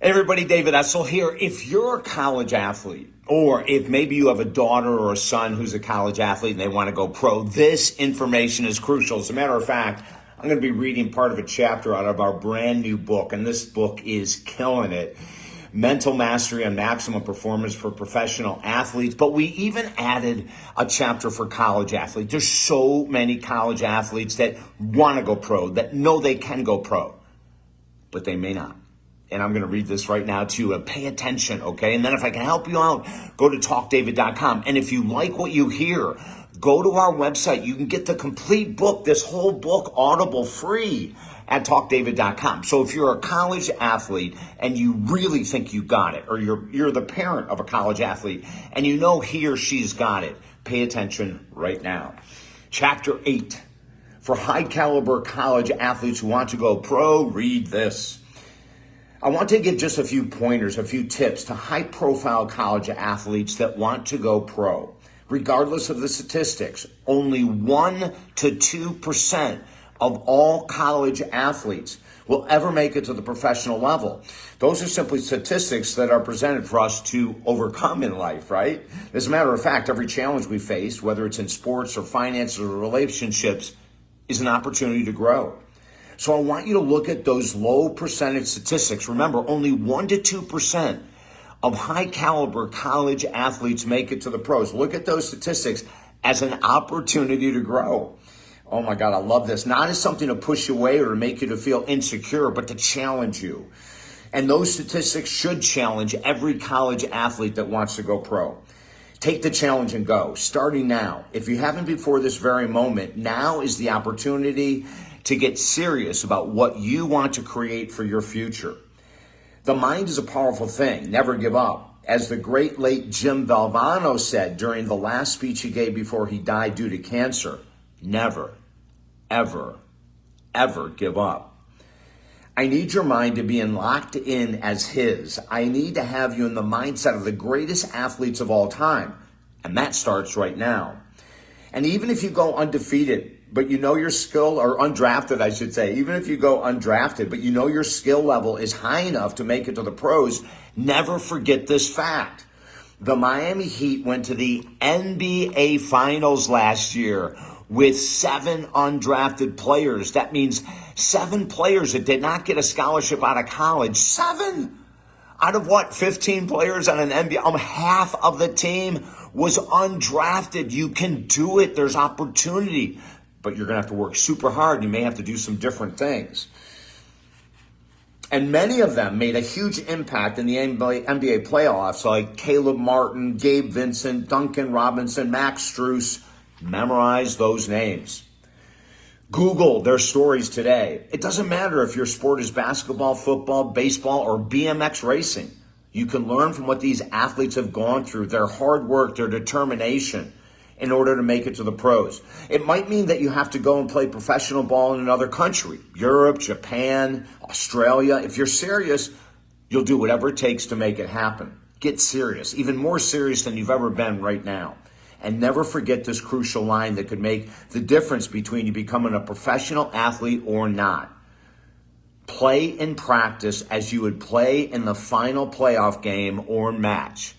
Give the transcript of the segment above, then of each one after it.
Hey everybody, David Essel here. If you're a college athlete, or if maybe you have a daughter or a son who's a college athlete and they want to go pro, this information is crucial. As a matter of fact, I'm going to be reading part of a chapter out of our brand new book, and this book is killing it. Mental Mastery on Maximum Performance for Professional Athletes. But we even added a chapter for college athletes. There's so many college athletes that want to go pro, that know they can go pro, but they may not. And I'm going to read this right now to you. Pay attention, okay? And then if I can help you out, go to talkdavid.com. And if you like what you hear, go to our website. You can get the complete book, this whole book, Audible, free at talkdavid.com. So if you're a college athlete and you really think you got it, or you're the parent of a college athlete and you know he or she's got it, pay attention right now. Chapter 8. For high caliber college athletes who want to go pro, read this. I want to give just a few pointers, a few tips to high-profile college athletes that want to go pro. Regardless of the statistics, only 1% to 2% of all college athletes will ever make it to the professional level. Those are simply statistics that are presented for us to overcome in life, right? As a matter of fact, every challenge we face, whether it's in sports or finances or relationships, is an opportunity to grow. So I want you to look at those low percentage statistics. Remember, only 1% to 2% of high caliber college athletes make it to the pros. Look at those statistics as an opportunity to grow. Oh my God, I love this. Not as something to push you away or to make you to feel insecure, but to challenge you. And those statistics should challenge every college athlete that wants to go pro. Take the challenge and go, starting now. If you haven't before this very moment, now is the opportunity to get serious about what you want to create for your future. The mind is a powerful thing. Never give up. As the great late Jim Valvano said during the last speech he gave before he died due to cancer, never, ever, ever give up. I need your mind to be locked in as his. I need to have you in the mindset of the greatest athletes of all time. And that starts right now. And even if you go undefeated, but you know your skill, or undrafted, I should say, even if you go undrafted, but you know your skill level is high enough to make it to the pros, never forget this fact. The Miami Heat went to the NBA Finals last year with 7 undrafted players. That means 7 players that did not get a scholarship out of college. 7! Out of what, 15 players on an NBA? Half of the team was undrafted. You can do it. There's opportunity. But you're going to have to work super hard. You may have to do some different things. And many of them made a huge impact in the NBA playoffs, like Caleb Martin, Gabe Vincent, Duncan Robinson, Max Strus. Memorize those names. Google their stories today. It doesn't matter if your sport is basketball, football, baseball, or BMX racing. You can learn from what these athletes have gone through, their hard work, their determination, in order to make it to the pros. It might mean that you have to go and play professional ball in another country, Europe, Japan, Australia. If you're serious, you'll do whatever it takes to make it happen. Get serious, even more serious than you've ever been right now. And never forget this crucial line that could make the difference between you becoming a professional athlete or not. Play and practice as you would play in the final playoff game or match.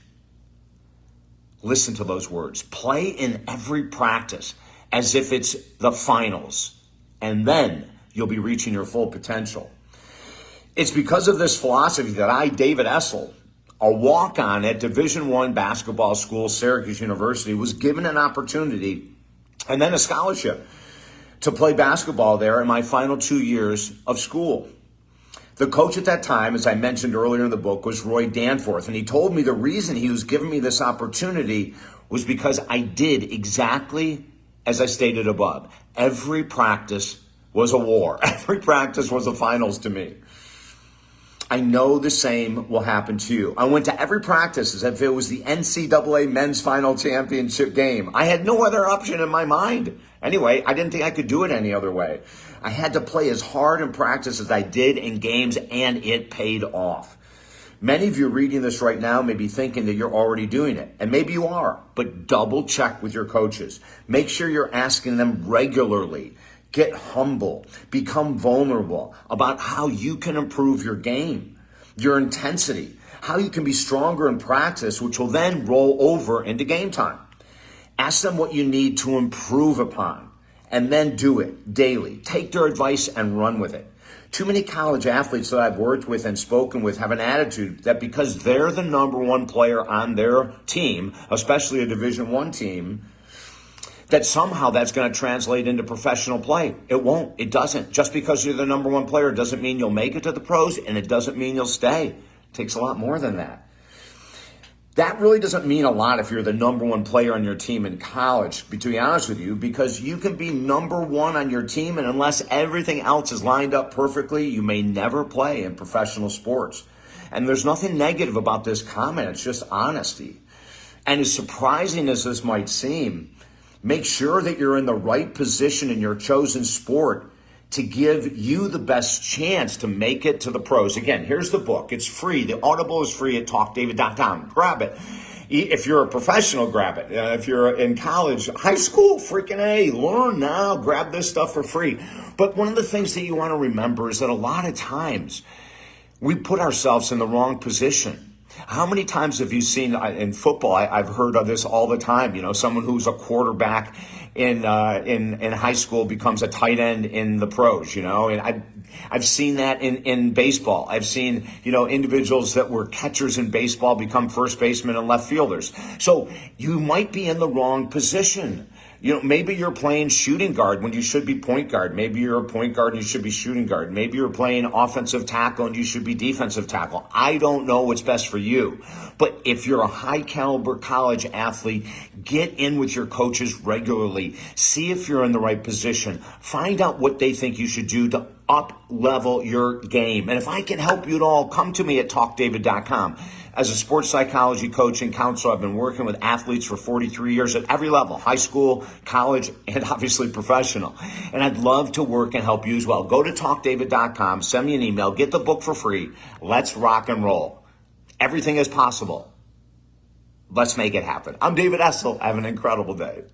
Listen to those words. Play in every practice as if it's the finals, and then you'll be reaching your full potential. It's because of this philosophy that I, David Essel, a walk-on at Division I basketball school, Syracuse University, was given an opportunity and then a scholarship to play basketball there in my final 2 years of school. The coach at that time, as I mentioned earlier in the book, was Roy Danforth. And he told me the reason he was giving me this opportunity was because I did exactly as I stated above. Every practice was a war. Every practice was a finals to me. I know the same will happen to you. I went to every practice as if it was the NCAA men's final championship game. I had no other option in my mind. Anyway, I didn't think I could do it any other way. I had to play as hard in practice as I did in games, and it paid off. Many of you reading this right now may be thinking that you're already doing it, and maybe you are, but double check with your coaches. Make sure you're asking them regularly. Get humble, become vulnerable about how you can improve your game. your intensity, how you can be stronger in practice, which will then roll over into game time. Ask them what you need to improve upon, and then do it daily. Take their advice and run with it. Too many college athletes that I've worked with and spoken with have an attitude that because they're the number one player on their team, especially a Division I team, that somehow that's going to translate into professional play. It won't. It doesn't. Just because you're the number one player doesn't mean you'll make it to the pros, and it doesn't mean you'll stay. It takes a lot more than that. That really doesn't mean a lot if you're the number one player on your team in college, to be honest with you, because you can be number one on your team, and unless everything else is lined up perfectly, you may never play in professional sports. And there's nothing negative about this comment. It's just honesty. And as surprising as this might seem, make sure that you're in the right position in your chosen sport to give you the best chance to make it to the pros. Again, here's the book. It's free. The Audible is free at talkdavid.com. Grab it. If you're a professional, grab it. If you're in college, high school, freaking A, learn now. Grab this stuff for free. But one of the things that you want to remember is that a lot of times we put ourselves in the wrong position. How many times have you seen in football? I've heard of this all the time. You know, someone who's a quarterback in high school becomes a tight end in the pros. You know, and I've seen that in baseball. I've seen, you know, individuals that were catchers in baseball become first basemen and left fielders. So you might be in the wrong position. You know, maybe you're playing shooting guard when you should be point guard. Maybe you're a point guard and you should be shooting guard. Maybe you're playing offensive tackle and you should be defensive tackle. I don't know what's best for you. But if you're a high caliber college athlete, get in with your coaches regularly. See if you're in the right position. Find out what they think you should do to up level your game. And if I can help you at all, come to me at talkdavid.com. As a sports psychology coach and counselor, I've been working with athletes for 43 years at every level, high school, college, and obviously professional. And I'd love to work and help you as well. Go to talkdavid.com, send me an email, get the book for free. Let's rock and roll. Everything is possible. Let's make it happen. I'm David Essel. Have an incredible day.